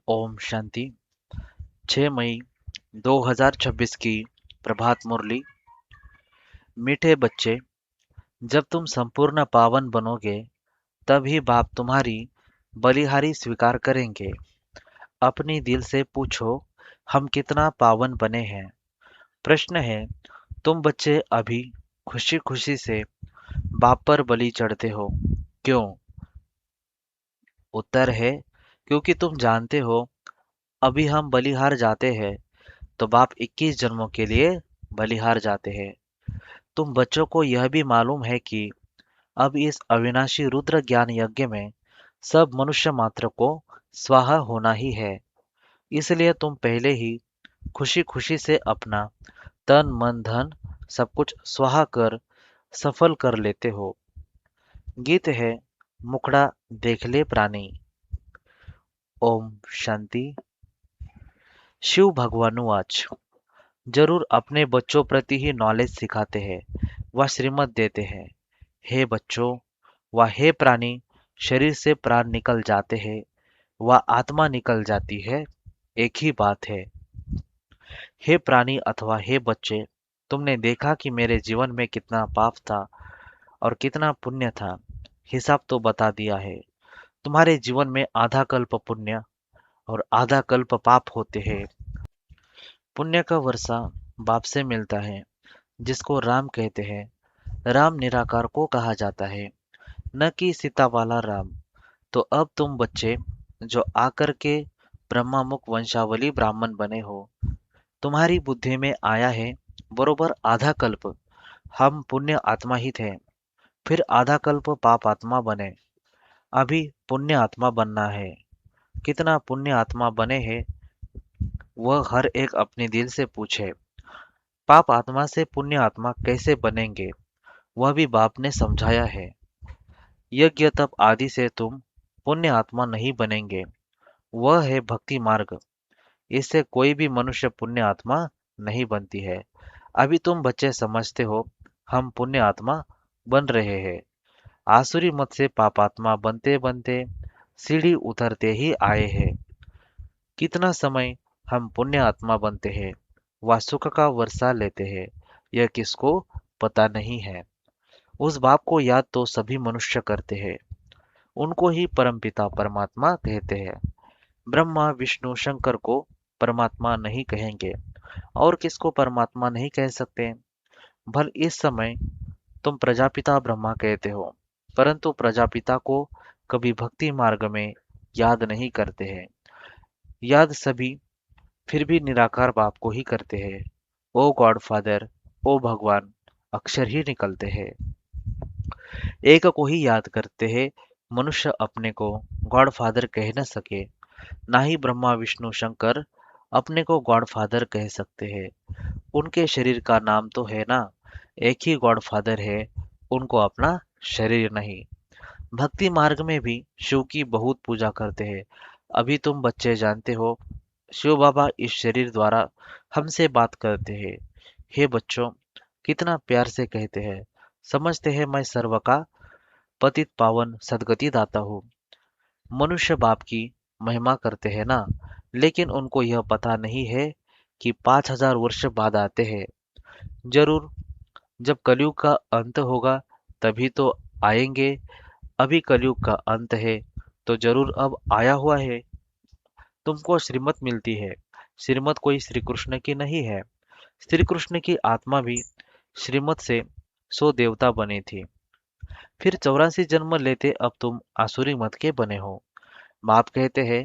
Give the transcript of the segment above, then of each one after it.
ओम शांति। 6 मई 2026 की प्रभात मुरली। मीठे बच्चे, जब तुम संपूर्ण पावन बनोगे तभी बाप तुम्हारी बलिहारी स्वीकार करेंगे। अपनी दिल से पूछो, हम कितना पावन बने हैं। प्रश्न है, तुम बच्चे अभी खुशी खुशी से बाप पर बलि चढ़ते हो, क्यों? उत्तर है, क्योंकि तुम जानते हो अभी हम बलिहार जाते हैं तो बाप 21 जन्मों के लिए बलिहार जाते हैं। तुम बच्चों को यह भी मालूम है कि अब इस अविनाशी रुद्र ज्ञान यज्ञ में सब मनुष्य मात्र को स्वाहा होना ही है। इसलिए तुम पहले ही खुशी खुशी से अपना तन मन धन सब कुछ स्वाहा कर सफल कर लेते हो। गीत है, मुखड़ा देख ले प्राणी। ओम शांति। शिव भगवानुवाच। जरूर अपने बच्चों प्रति ही नॉलेज सिखाते हैं व श्रीमत देते हैं। हे बच्चों, व हे प्राणी, शरीर से प्राण निकल जाते हैं व आत्मा निकल जाती है, एक ही बात है। हे प्राणी अथवा हे बच्चे, तुमने देखा कि मेरे जीवन में कितना पाप था और कितना पुण्य था। हिसाब तो बता दिया है। तुम्हारे जीवन में आधा कल्प पुण्य और आधा कल्प पाप होते हैं। पुण्य का वर्षा बाप से मिलता है, जिसको राम कहते हैं। राम निराकार को कहा जाता है, न कि सीता वाला राम। तो अब तुम बच्चे जो आकर के ब्रह्मामुख वंशावली ब्राह्मण बने हो, तुम्हारी बुद्धि में आया है बरोबर आधा कल्प हम पुण्य आत्मा ही थे, फिर आधा कल्प पाप आत्मा बने। अभी पुण्य आत्मा बनना है। कितना पुण्य आत्मा बने हैं वह हर एक अपने दिल से पूछे। पाप आत्मा से पुण्य आत्मा कैसे बनेंगे, वह भी बाप ने समझाया है। यज्ञ तप आदि से तुम पुण्य आत्मा नहीं बनेंगे, वह है भक्ति मार्ग। इससे कोई भी मनुष्य पुण्य आत्मा नहीं बनती है। अभी तुम बच्चे समझते हो हम पुण्य आत्मा बन रहे हैं। आसुरी मत से पापात्मा बनते बनते सीढ़ी उतरते ही आए हैं। कितना समय हम पुण्य आत्मा बनते हैं व सुख का वर्षा लेते हैं, यह किसको पता नहीं है। उस बाप को याद तो सभी मनुष्य करते हैं। उनको ही परमपिता परमात्मा कहते हैं। ब्रह्मा विष्णु शंकर को परमात्मा नहीं कहेंगे और किसको परमात्मा नहीं कह सकते। भल इस समय तुम प्रजापिता ब्रह्मा कहते हो, परंतु प्रजापिता को कभी भक्ति मार्ग में याद नहीं करते हैं। याद सभी फिर भी निराकार बाप को ही करते हैं। ओ गॉड फादर, ओ भगवान, अक्षर ही निकलते हैं। एक को ही याद करते हैं। मनुष्य अपने को गॉड फादर कह न सके, ना ही ब्रह्मा विष्णु शंकर अपने को गॉड फादर कह सकते हैं। उनके शरीर का नाम तो है ना, एक ही गॉड फादर है, उनको अपना शरीर नहीं। भक्ति मार्ग में भी शिव की बहुत पूजा करते हैं। अभी तुम बच्चे जानते हो शिव बाबा इस शरीर द्वारा हमसे बात करते हैं। हे बच्चों, कितना प्यार से कहते हैं, समझते हैं मैं सर्व का पतित पावन सदगति दाता हूँ। मनुष्य बाप की महिमा करते हैं ना, लेकिन उनको यह पता नहीं है कि 5,000 वर्ष बाद आते हैं। जरूर जब कलयुग का अंत होगा तभी तो आएंगे। अभी कलयुग का अंत है तो जरूर अब आया हुआ है। तुमको श्रीमत मिलती है। श्रीमत कोई श्री कृष्ण की नहीं है। श्री कृष्ण की आत्मा भी श्रीमत से 100 देवता बनी थी। फिर 84 जन्म लेते अब तुम आसुरी मत के बने हो। बाप कहते हैं,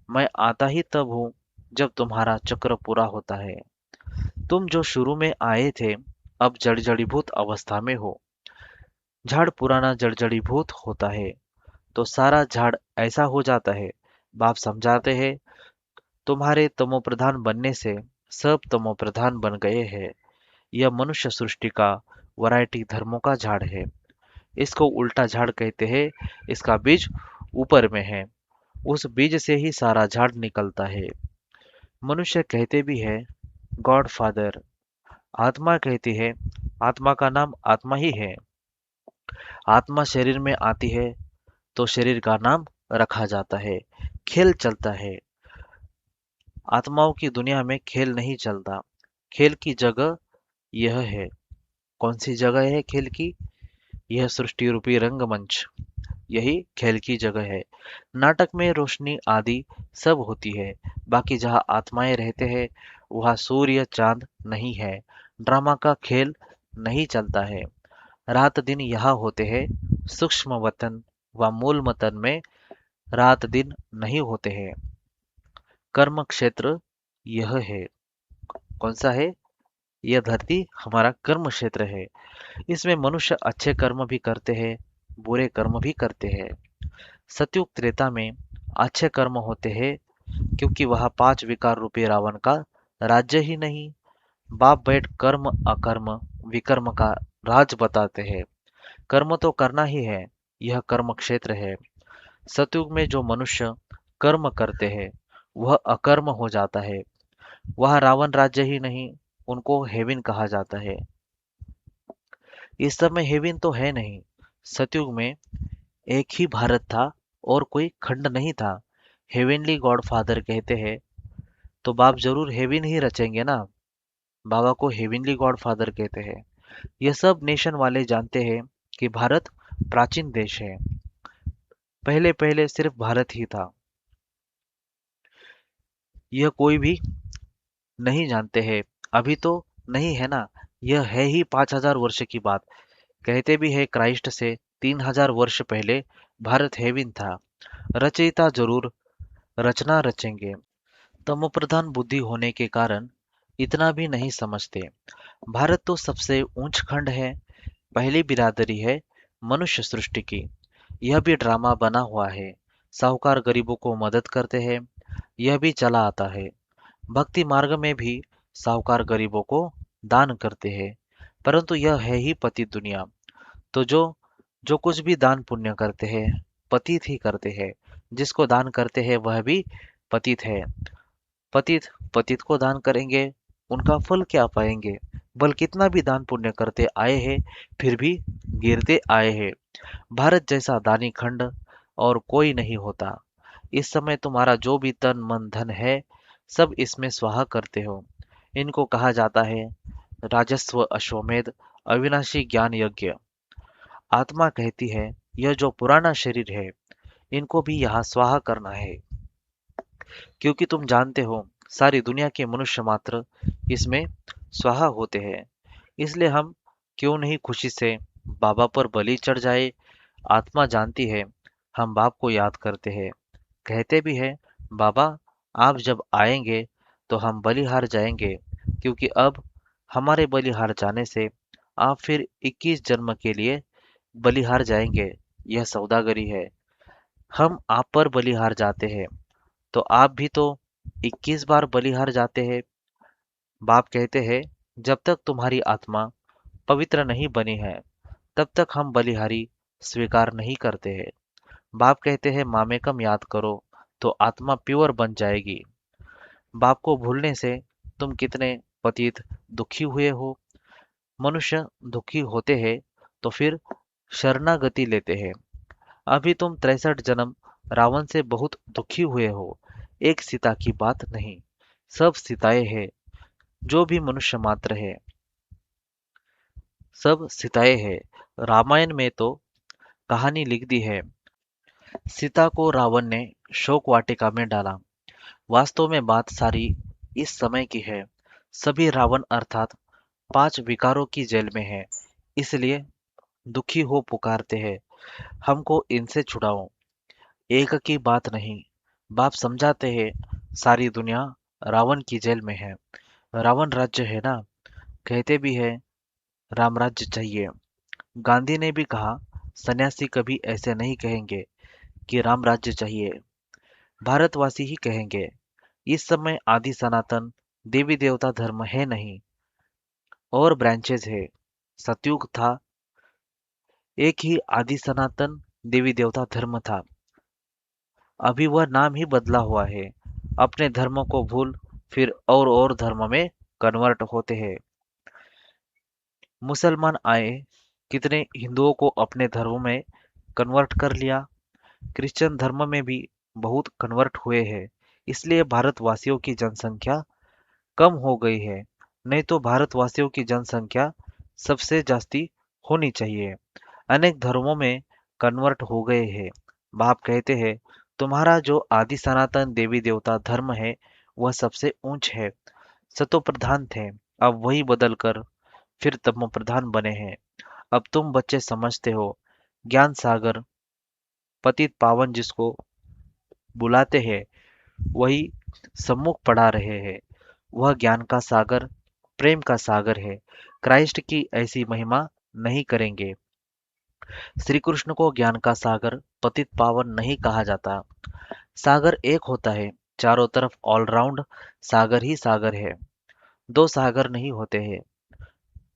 मैं आता ही तब हूँ जब तुम्हारा चक्र पूरा होता है। तुम जो शुरू में आए थे अब जड़ जड़ीभूत अवस्था में हो। झाड़ पुराना जड़ जड़ीभूत होता है तो सारा झाड़ ऐसा हो जाता है। बाप समझाते हैं, तुम्हारे तमोप्रधान बनने से सब तमोप्रधान बन गए हैं। यह मनुष्य सृष्टि का वैरायटी धर्मों का झाड़ है। इसको उल्टा झाड़ कहते हैं। इसका बीज ऊपर में है, उस बीज से ही सारा झाड़ निकलता है। मनुष्य कहते भी है गॉड फादर। आत्मा कहती है आत्मा का नाम आत्मा ही है। आत्मा शरीर में आती है तो शरीर का नाम रखा जाता है। खेल चलता है। आत्माओं की दुनिया में खेल नहीं चलता। खेल की जगह यह है। कौन सी जगह है खेल की? यह सृष्टि रूपी रंगमंच। यही खेल की जगह है। नाटक में रोशनी आदि सब होती है, बाकी जहाँ आत्माएं रहते हैं वहाँ सूर्य चांद नहीं है। ड्रामा का खेल नहीं चलता है। रात दिन यहाँ होते हैं। सूक्ष्म वतन व मूल वतन में रात दिन नहीं होते हैं। कर्म क्षेत्र यह है। कौन सा है? यह धरती हमारा कर्म क्षेत्र है। इसमें मनुष्य अच्छे कर्म भी करते हैं, बुरे कर्म भी करते हैं। सतयुग त्रेता में अच्छे कर्म होते हैं, क्योंकि वह पांच विकार रूपी रावण का राज्य ही नहीं। बाप बैठ कर्म अकर्म विकर्म का राज बताते हैं। कर्म तो करना ही है, यह कर्म क्षेत्र है। सतयुग में जो मनुष्य कर्म करते हैं वह अकर्म हो जाता है। वह रावण राज्य ही नहीं, उनको हेविन कहा जाता है। इस समय हेविन तो है नहीं। सतयुग में एक ही भारत था और कोई खंड नहीं था। हेवेनली गॉडफादर कहते हैं तो बाप जरूर हेविन ही रचेंगे ना। बाबा को हेविनली गॉडफादर कहते हैं। यह सब नेशन वाले जानते हैं कि भारत प्राचीन देश है। पहले पहले सिर्फ भारत ही था। यह कोई भी नहीं जानते हैं। अभी तो नहीं है ना। यह है ही 5,000 वर्ष की बात। कहते भी है क्राइस्ट से 3,000 वर्ष पहले भारत हेविन था। रचयिता जरूर रचना रचेंगे। तमोप्रधान बुद्धि होने के कारण इतना भी नहीं समझते। भारत तो सबसे ऊंच खंड है। पहली बिरादरी है मनुष्य सृष्टि की। यह भी ड्रामा बना हुआ है। साहूकार गरीबों को मदद करते हैं, यह भी चला आता है। भक्ति मार्ग में भी साहूकार गरीबों को दान करते हैं, परंतु यह है ही पतित दुनिया। तो जो जो कुछ भी दान पुण्य करते हैं पतित ही करते हैं। जिसको दान करते हैं वह भी पतित है। पतित पतित को दान करेंगे, उनका फल क्या पाएंगे? बल कितना भी दान पुण्य करते आए हैं फिर भी गिरते आए हैं। भारत जैसा दानी खंड और कोई नहीं होता। इस समय तुम्हारा जो भी तन मन धन है सब इसमें स्वाहा करते हो। इनको कहा जाता है राजस्व अश्वमेध अविनाशी ज्ञान यज्ञ। आत्मा कहती है यह जो पुराना शरीर है इनको भी यहाँ स्वाहा करना है, क्योंकि तुम जानते हो सारी दुनिया के मनुष्य मात्र इसमें स्वाहा होते हैं। इसलिए हम क्यों नहीं खुशी से बाबा पर बलि चढ़ जाए। आत्मा जानती है हम बाप को याद करते हैं। कहते भी है बाबा आप जब आएंगे तो हम बलिहार जाएंगे, क्योंकि अब हमारे बलिहार जाने से आप फिर 21 जन्म के लिए बलिहार जाएंगे। यह सौदागरी है। हम आप पर बलिहार जाते हैं तो आप भी तो 21 बार बलिहार जाते हैं। बाप कहते हैं जब तक तुम्हारी आत्मा पवित्र नहीं बनी है तब तक हम बलिहारी स्वीकार नहीं करते हैं। बाप कहते हैं मामेकम याद करो तो आत्मा प्योर बन जाएगी। बाप को भूलने से तुम कितने पतित दुखी हुए हो। मनुष्य दुखी होते हैं तो फिर शरणागति लेते हैं। अभी तुम 63 जन्म रावण से बहुत दुखी हुए हो। एक सीता की बात नहीं, सब सीताएं हैं। जो भी मनुष्य मात्र है सब सीताएं हैं। रामायण में तो कहानी लिख दी है, सीता को रावण ने शोक वाटिका में डाला। वास्तव में बात सारी इस समय की है। सभी रावण अर्थात 5 विकारों की जेल में है, इसलिए दुखी हो पुकारते हैं हमको इनसे छुड़ाओ। एक की बात नहीं, बाप समझाते हैं सारी दुनिया रावण की जेल में है। रावण राज्य है ना। कहते भी है राम राज्य चाहिए। गांधी ने भी कहा सन्यासी कभी ऐसे नहीं कहेंगे कि राम राज्य चाहिए, भारतवासी ही कहेंगे। इस समय आदि सनातन देवी देवता धर्म है नहीं, और ब्रांचेस है। सतयुग था, एक ही आदि सनातन देवी देवता धर्म था। अभी वह नाम ही बदला हुआ है। अपने धर्म को भूल फिर और धर्म में कन्वर्ट होते हैं। मुसलमान आए, कितने हिंदुओं को अपने धर्म में कन्वर्ट कर लिया। क्रिश्चियन धर्म में भी बहुत कन्वर्ट हुए हैं। इसलिए भारतवासियों की जनसंख्या कम हो गई है। नहीं तो भारतवासियों की जनसंख्या सबसे जास्ती होनी चाहिए। अनेक धर्मों में कन्वर्ट हो गए हैं। बाप कहते हैं तुम्हारा जो आदि सनातन देवी देवता धर्म है वह सबसे ऊंच है। सतो प्रधान थे, अब वही बदल कर फिर तमो प्रधान बने हैं। अब तुम बच्चे समझते हो, ज्ञान सागर पतित पावन जिसको बुलाते हैं वही सम्मुख पढ़ा रहे हैं। वह ज्ञान का सागर, प्रेम का सागर है। क्राइस्ट की ऐसी महिमा नहीं करेंगे। श्री कृष्ण को ज्ञान का सागर, पतित पावन नहीं कहा जाता। सागर एक होता है, चारों तरफ ऑलराउंड सागर ही सागर है। दो सागर नहीं होते हैं।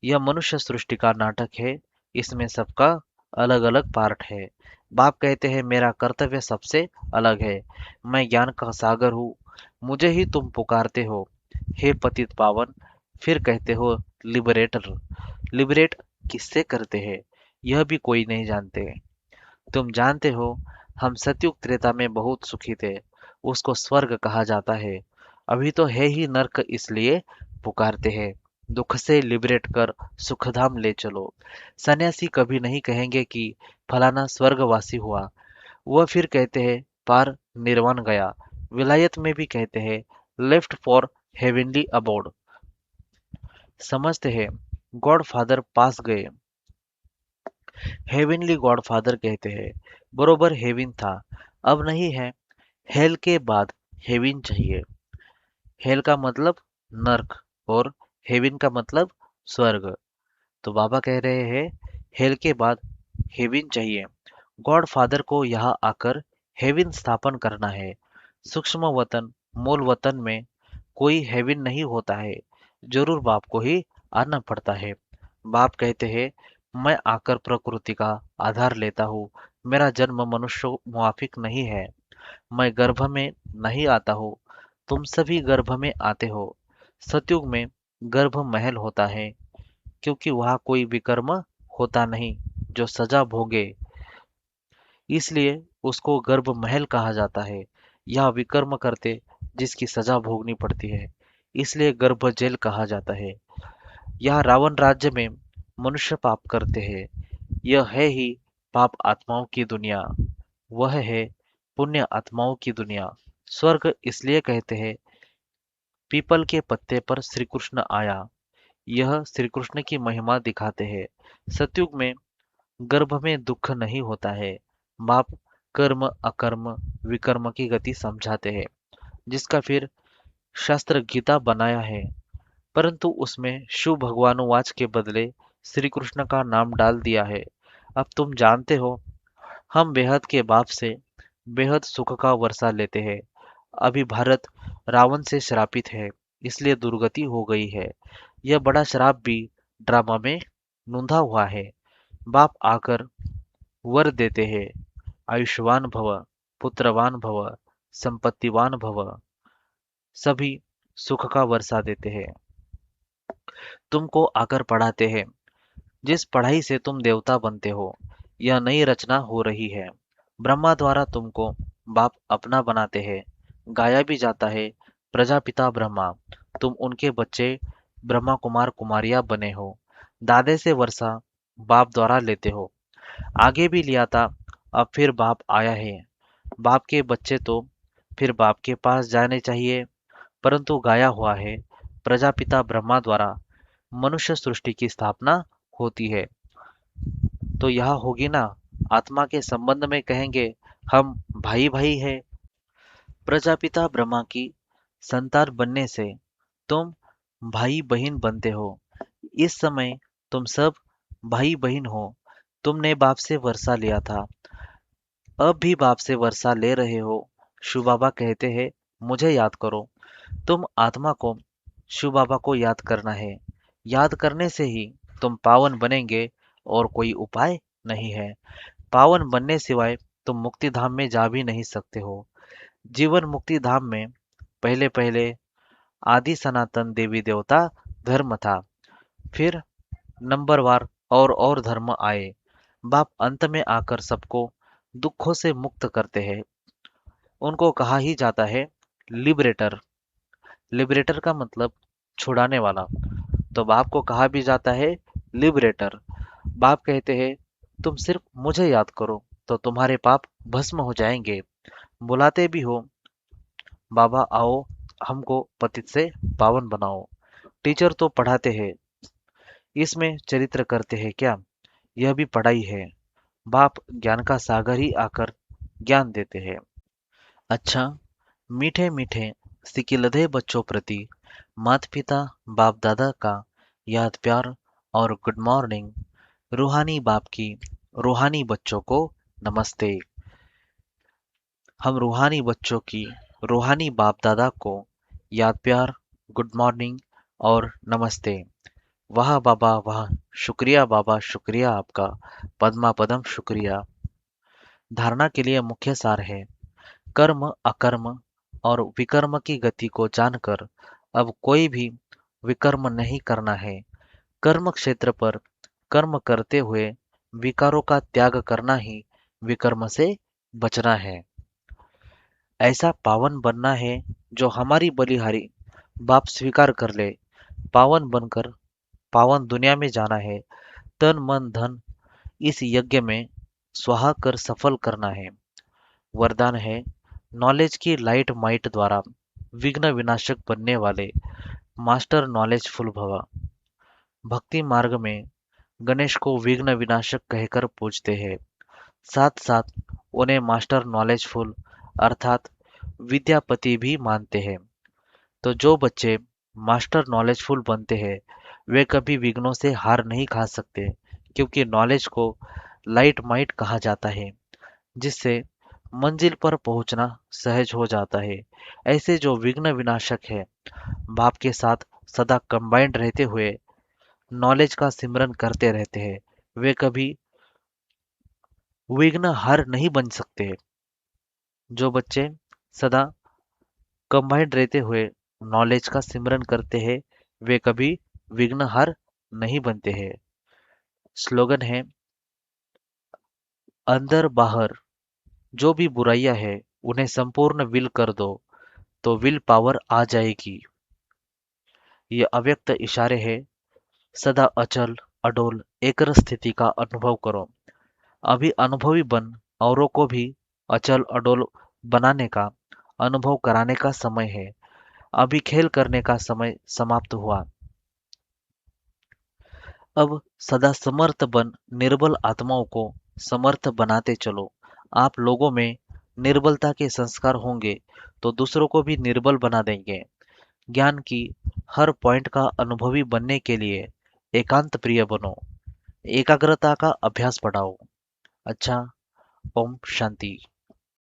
यह मनुष्य सृष्टि का नाटक है। इसमें सबका अलग अलग पार्ट है। बाप कहते हैं मेरा कर्तव्य सबसे अलग है। मैं ज्ञान का सागर हूँ। मुझे ही तुम पुकारते हो हे पतित पावन। फिर कहते हो लिबरेटर। लिबरेट किससे करते हैं यह भी कोई नहीं जानते। तुम जानते हो हम सतयुग त्रेता में बहुत सुखी थे। उसको स्वर्ग कहा जाता है। अभी तो है ही नर्क, इसलिए पुकारते हैं दुख से लिबरेट कर सुखधाम ले चलो। सन्यासी कभी नहीं कहेंगे कि फलाना स्वर्गवासी हुआ। वह फिर कहते हैं पार निर्वाण गया। विलायत में भी कहते हैं लेफ्ट फॉर हेवनली अबोर्ड। समझते हैं गॉड फादर पास गए। हेवनली गॉड फादर कहते हैं बरोबर हेवन था, अब नहीं है। हेल के बाद हेवन चाहिए। हेल का मतलब नर्क और हेवन का मतलब स्वर्ग। तो बाबा कह रहे हैं हेल के बाद हेवन चाहिए। गॉड फादर को यहाँ आकर हेवन स्थापन करना है। सूक्ष्म वतन मूल वतन में कोई हेवन नहीं होता है। जरूर बाप को ही आना पड़ता है। बाप कहते हैं मैं आकर प्रकृति का आधार लेता हूँ। मेरा जन्म मनुष्य मुआफिक नहीं है। मैं गर्भ में नहीं आता हूँ। तुम सभी गर्भ में आते हो। सतयुग में गर्भ महल होता है, क्योंकि वहाँ कोई विकर्म होता नहीं जो सजा भोगे, इसलिए उसको गर्भ महल कहा जाता है। यह विकर्म करते जिसकी सजा भोगनी पड़ती है, इसलिए गर्भ जेल कहा जाता है। यह रावण राज्य में मनुष्य पाप करते हैं। यह है ही पाप आत्माओं की दुनिया। वह है पुण्य आत्माओं की दुनिया। स्वर्ग इसलिए कहते हैं पीपल के पत्ते पर श्री कृष्ण आया। यह श्री कृष्ण की महिमा दिखाते हैं। सतयुग में गर्भ में दुख नहीं होता है। बाप कर्म अकर्म विकर्म की गति समझाते हैं, जिसका फिर शास्त्र गीता बनाया है। परंतु उसमें शिव भगवानुवाच के बदले श्री कृष्ण का नाम डाल दिया है। अब तुम जानते हो हम बेहद के बाप से बेहद सुख का वर्षा लेते हैं। अभी भारत रावण से श्रापित है, इसलिए दुर्गति हो गई है। यह बड़ा श्राप भी ड्रामा में नूंधा हुआ है। बाप आकर वर देते हैं आयुष्मान भव, पुत्रवान भव, संपत्तिवान भव, सभी सुख का वर्षा देते हैं। तुमको आकर पढ़ाते हैं, जिस पढ़ाई से तुम देवता बनते हो। यह नई रचना हो रही है। ब्रह्मा द्वारा तुमको बाप अपना बनाते हैं। गाया भी जाता है प्रजापिता ब्रह्मा। तुम उनके बच्चे ब्रह्मा कुमार कुमारियां बने हो। दादे से वर्षा बाप द्वारा लेते हो। आगे भी लिया था, अब फिर बाप आया है। बाप के बच्चे तो फिर बाप के पास जाने चाहिए। परंतु गाया हुआ है प्रजापिता ब्रह्मा द्वारा मनुष्य सृष्टि की स्थापना होती है। तो यह होगी ना, आत्मा के संबंध में कहेंगे हम भाई भाई है। प्रजापिता ब्रह्मा की संतान बनने से तुम भाई बहन बनते हो। इस समय तुम सब भाई बहन हो। तुमने बाप से वर्षा लिया था, अब भी बाप से वर्षा ले रहे हो। शिव बाबा कहते हैं मुझे याद करो। तुम आत्मा को शिव बाबा को याद करना है। याद करने से ही तुम पावन बनेंगे, और कोई उपाय नहीं है। पावन बनने सिवाय तुम मुक्ति धाम में जा भी नहीं सकते हो। जीवन मुक्ति धाम में पहले पहले आदि सनातन देवी देवता धर्म था। फिर नंबरवार और धर्म आए। बाप अंत में आकर सबको दुखों से मुक्त करते हैं। उनको कहा ही जाता है लिबरेटर। लिबरेटर का मतलब छुड़ाने वाला। तो बाप को कहा भी जाता है लिबरेटर। बाप कहते हैं तुम सिर्फ मुझे याद करो तो तुम्हारे पाप भस्म हो जाएंगे। बुलाते भी हो बाबा आओ हमको पतित से पावन बनाओ। टीचर तो पढ़ाते हैं, इसमें चरित्र करते हैं क्या? यह भी पढ़ाई है। बाप ज्ञान का सागर ही आकर ज्ञान देते हैं। अच्छा, मीठे मीठे सिकिलधे बच्चों प्रति माता पिता बाप दादा का याद प्यार और गुड मॉर्निंग। रूहानी बाप की रूहानी बच्चों को नमस्ते। हम रूहानी बच्चों की रूहानी बाप दादा को याद प्यार, गुड मॉर्निंग और नमस्ते। वाह बाबा वाह, शुक्रिया बाबा शुक्रिया आपका, पद्मा पदम शुक्रिया। धारणा के लिए मुख्य सार है, कर्म अकर्म और विकर्म की गति को जानकर अब कोई भी विकर्म नहीं करना है। कर्म क्षेत्र पर कर्म करते हुए विकारों का त्याग करना ही विकर्म से बचना है। ऐसा पावन बनना है जो हमारी बलिहारी बाप स्वीकार कर ले। पावन बनकर पावन दुनिया में जाना है। तन मन धन इस यज्ञ में स्वाहा कर सफल करना है। वरदान है, नॉलेज की लाइट माइट द्वारा विघ्न विनाशक बनने वाले मास्टर नॉलेजफुल भवा। भक्ति मार्ग में गणेश को विघ्न विनाशक कहकर पूजते हैं, साथ साथ उन्हें मास्टर नॉलेजफुल अर्थात विद्यापति भी मानते हैं। तो जो बच्चे मास्टर नॉलेजफुल बनते हैं वे कभी विघ्नों से हार नहीं खा सकते, क्योंकि नॉलेज को लाइट माइट कहा जाता है, जिससे मंजिल पर पहुंचना सहज हो जाता है। ऐसे जो विघ्न विनाशक है, बाप के साथ सदा कंबाइंड रहते हुए नॉलेज का सिमरन करते रहते हैं, वे कभी विघ्न हर नहीं बन सकते। जो बच्चे सदा कंबाइंड रहते हुए नॉलेज का सिमरन करते हैं वे कभी विघ्नहर नहीं बनते हैं। स्लोगन है, अंदर बाहर जो भी बुराइयां है उन्हें संपूर्ण विल कर दो तो विल पावर आ जाएगी। ये अव्यक्त इशारे है, सदा अचल अडोल एकरस स्थिति का अनुभव करो। अभी अनुभवी बन औरों को भी अचल अडोल बनाने का अनुभव कराने का समय है। अभी खेल करने का समय समाप्त हुआ। अब सदा समर्थ बन निर्बल आत्माओं को समर्थ बनाते चलो। आप लोगों में निर्बलता के संस्कार होंगे तो दूसरों को भी निर्बल बना देंगे। ज्ञान की हर पॉइंट का अनुभवी बनने के लिए एकांत प्रिय बनो, एकाग्रता का अभ्यास बढ़ाओ। अच्छा, ओम शांति।